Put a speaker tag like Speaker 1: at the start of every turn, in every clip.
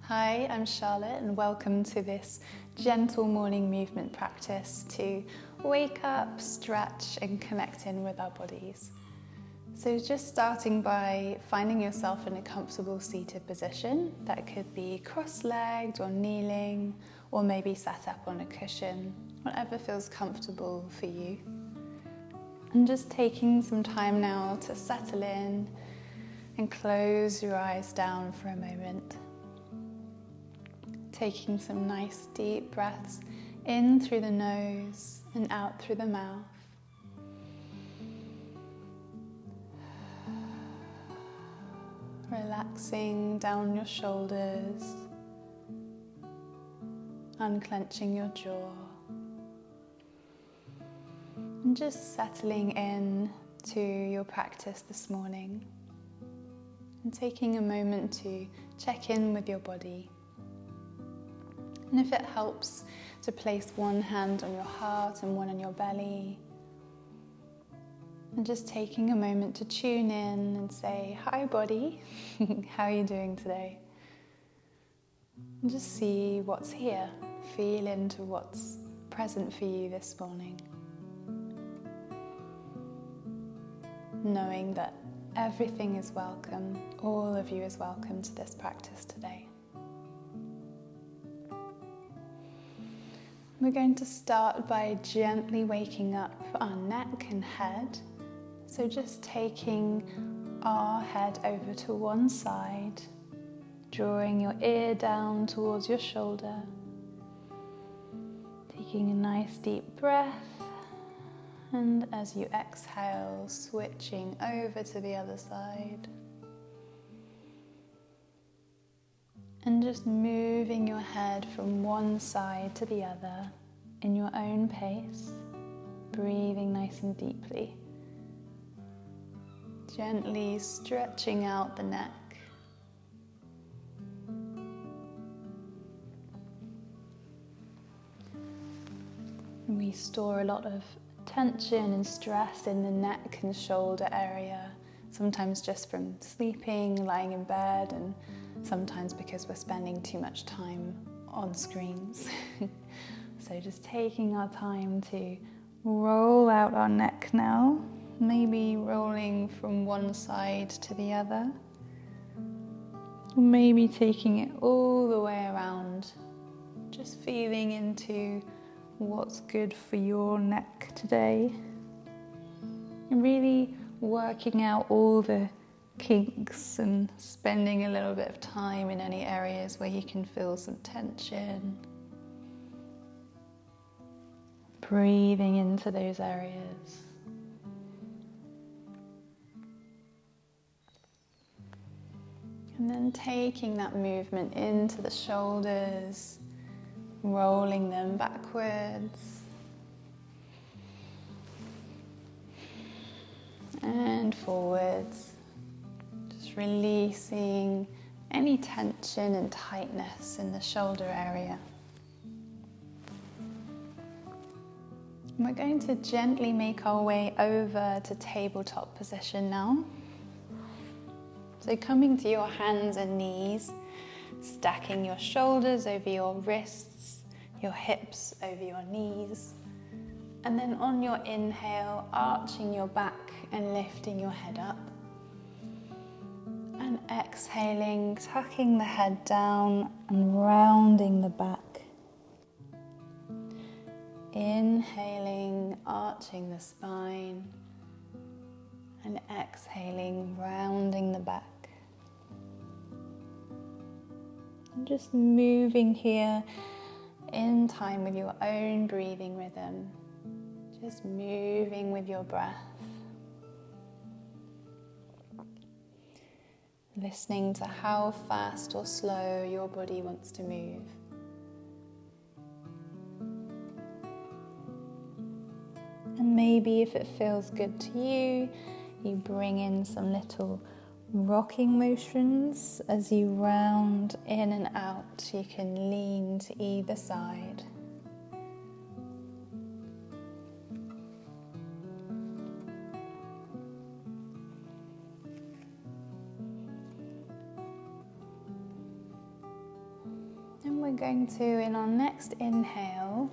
Speaker 1: Hi, I'm Charlotte and welcome to this gentle morning movement practice to wake up, stretch and connect in with our bodies. So just starting by finding yourself in a comfortable seated position. That could be cross-legged or kneeling, or maybe sat up on a cushion, whatever feels comfortable for you. And just taking some time now to settle in and close your eyes down for a moment. Taking some nice deep breaths in through the nose and out through the mouth. Relaxing down your shoulders, unclenching your jaw, and just settling in to your practice this morning and taking a moment to check in with your body. And if it helps to place one hand on your heart and one on your belly, and just taking a moment to tune in and say, "Hi body, how are you doing today?" And just see what's here, feel into what's present for you this morning. Knowing that everything is welcome, all of you is welcome to this practice today. We're going to start by gently waking up our neck and head. So just taking our head over to one side, drawing your ear down towards your shoulder, taking a nice deep breath, and as you exhale, switching over to the other side. And just moving your head from one side to the other in your own pace, breathing nice and deeply. Gently stretching out the neck. We store a lot of tension and stress in the neck and shoulder area, sometimes just from sleeping, lying in bed, and sometimes because we're spending too much time on screens. So just taking our time to roll out our neck now, maybe rolling from one side to the other, or maybe taking it all the way around, just feeling into what's good for your neck today, and really working out all the kinks and spending a little bit of time in any areas where you can feel some tension. Breathing into those areas. And then taking that movement into the shoulders, rolling them backwards and forwards. Releasing any tension and tightness in the shoulder area. And we're going to gently make our way over to tabletop position now. So coming to your hands and knees, stacking your shoulders over your wrists, your hips over your knees, and then on your inhale, arching your back and lifting your head up. And exhaling, tucking the head down and rounding the back. Inhaling, arching the spine, and exhaling, rounding the back. And just moving here in time with your own breathing rhythm, just moving with your breath. Listening to how fast or slow your body wants to move. And maybe if it feels good to you, you bring in some little rocking motions as you round in and out. You can lean to either side. And we're going to, in our next inhale,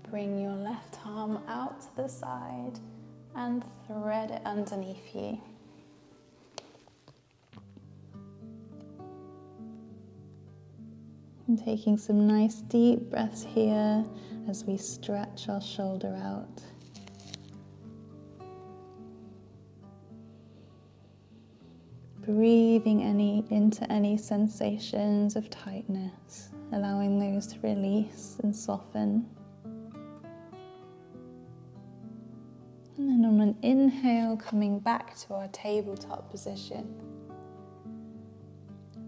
Speaker 1: bring your left arm out to the side and thread it underneath you. And taking some nice deep breaths here as we stretch our shoulder out. Breathing into any sensations of tightness, allowing those to release and soften. And then on an inhale, coming back to our tabletop position.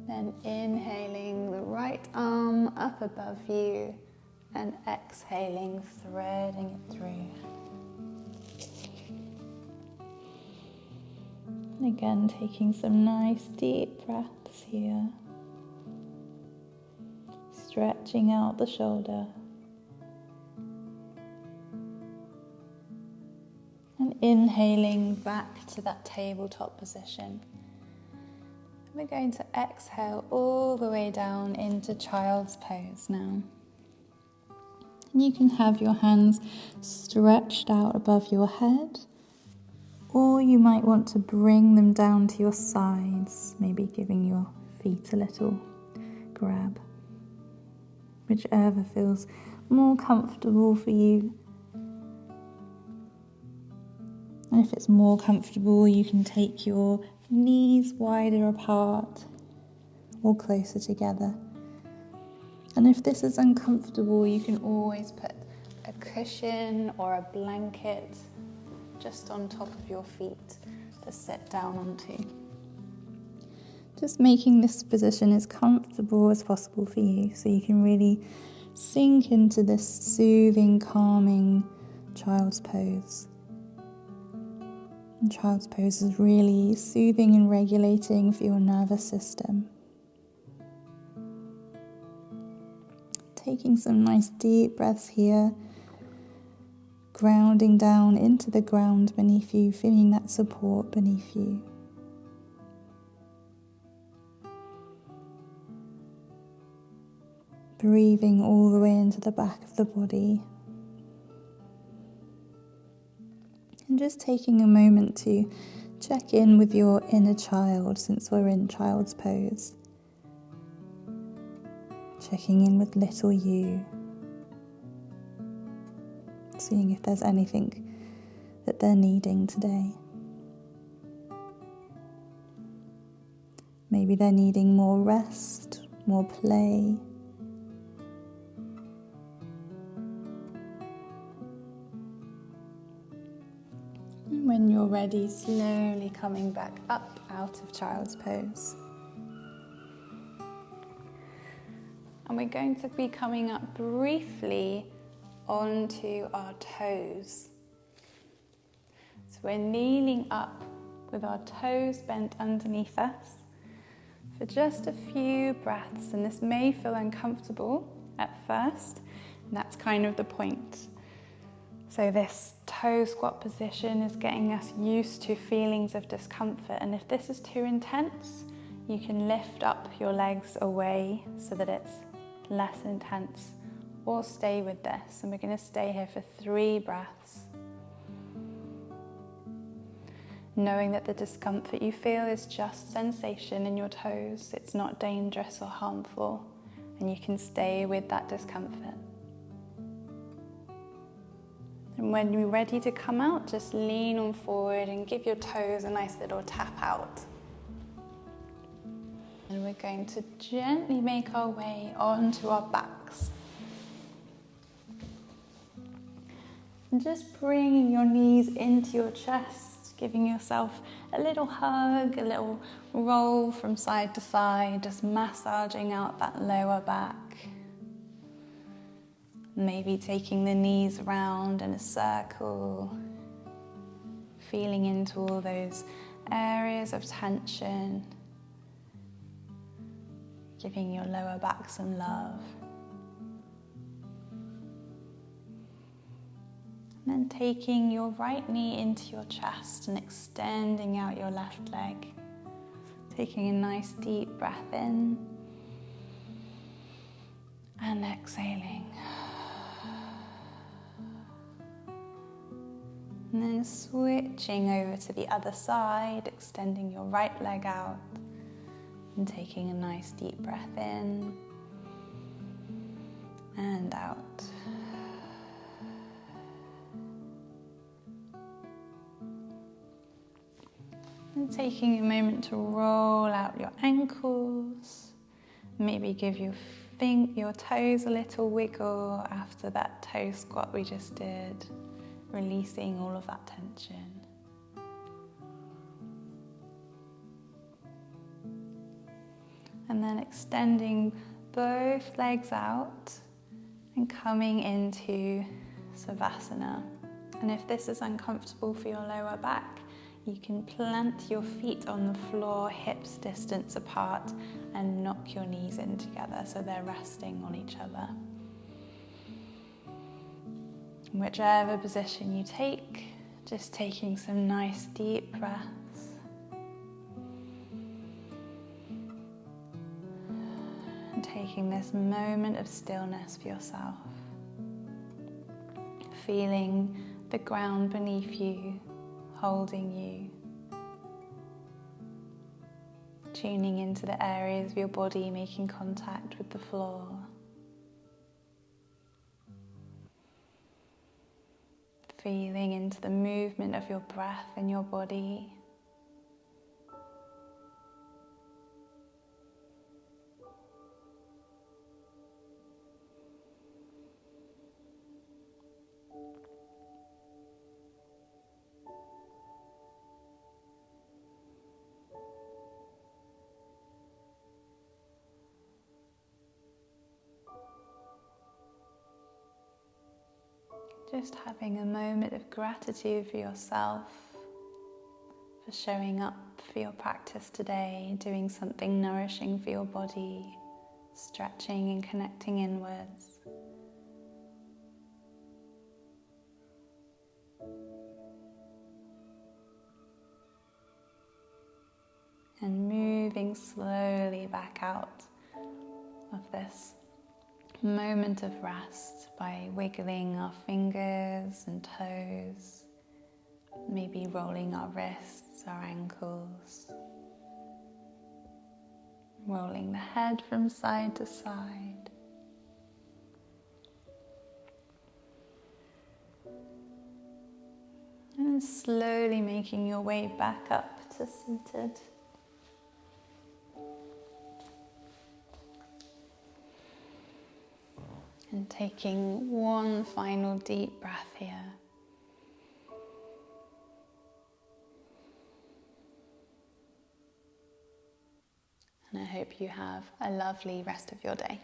Speaker 1: Then inhaling the right arm up above you and exhaling, threading it through. And again, taking some nice deep breaths here. Stretching out the shoulder. And inhaling back to that tabletop position. We're going to exhale all the way down into child's pose now. And you can have your hands stretched out above your head, or you might want to bring them down to your sides, maybe giving your feet a little grab. Whichever feels more comfortable for you. And if it's more comfortable, you can take your knees wider apart or closer together. And if this is uncomfortable, you can always put a cushion or a blanket just on top of your feet to sit down onto. Just making this position as comfortable as possible for you, so you can really sink into this soothing, calming child's pose. And child's pose is really soothing and regulating for your nervous system. Taking some nice deep breaths here, grounding down into the ground beneath you, feeling that support beneath you. Breathing all the way into the back of the body. And just taking a moment to check in with your inner child, since we're in child's pose. Checking in with little you. Seeing if there's anything that they're needing today. Maybe they're needing more rest, more play. And when you're ready, slowly coming back up out of child's pose. And we're going to be coming up briefly onto our toes. So we're kneeling up with our toes bent underneath us for just a few breaths, and this may feel uncomfortable at first, and that's kind of the point. So this toe squat position is getting us used to feelings of discomfort, and if this is too intense, you can lift up your legs away so that it's less intense, or stay with this. And we're going to stay here for 3 breaths. Knowing that the discomfort you feel is just sensation in your toes. It's not dangerous or harmful, and you can stay with that discomfort. And when you're ready to come out, just lean on forward and give your toes a nice little tap out. And we're going to gently make our way onto our backs. And just bringing your knees into your chest, giving yourself a little hug, a little roll from side to side, just massaging out that lower back. Maybe taking the knees round in a circle, feeling into all those areas of tension, giving your lower back some love. And then taking your right knee into your chest and extending out your left leg. Taking a nice deep breath in. And exhaling. And then switching over to the other side, extending your right leg out and taking a nice deep breath in and out. And taking a moment to roll out your ankles. Maybe give your toes a little wiggle after that toe squat we just did, releasing all of that tension. And then extending both legs out and coming into Savasana. And if this is uncomfortable for your lower back, you can plant your feet on the floor, hips distance apart, and knock your knees in together so they're resting on each other. Whichever position you take, just taking some nice deep breaths. And taking this moment of stillness for yourself. Feeling the ground beneath you, holding you. Tuning into the areas of your body making contact with the floor. Feeling into the movement of your breath in your body. Just having a moment of gratitude for yourself, for showing up for your practice today, doing something nourishing for your body, stretching and connecting inwards. And moving slowly back out of this moment of rest by wiggling our fingers and toes, maybe rolling our wrists, our ankles, rolling the head from side to side. And slowly making your way back up to seated. And taking one final deep breath here. And I hope you have a lovely rest of your day.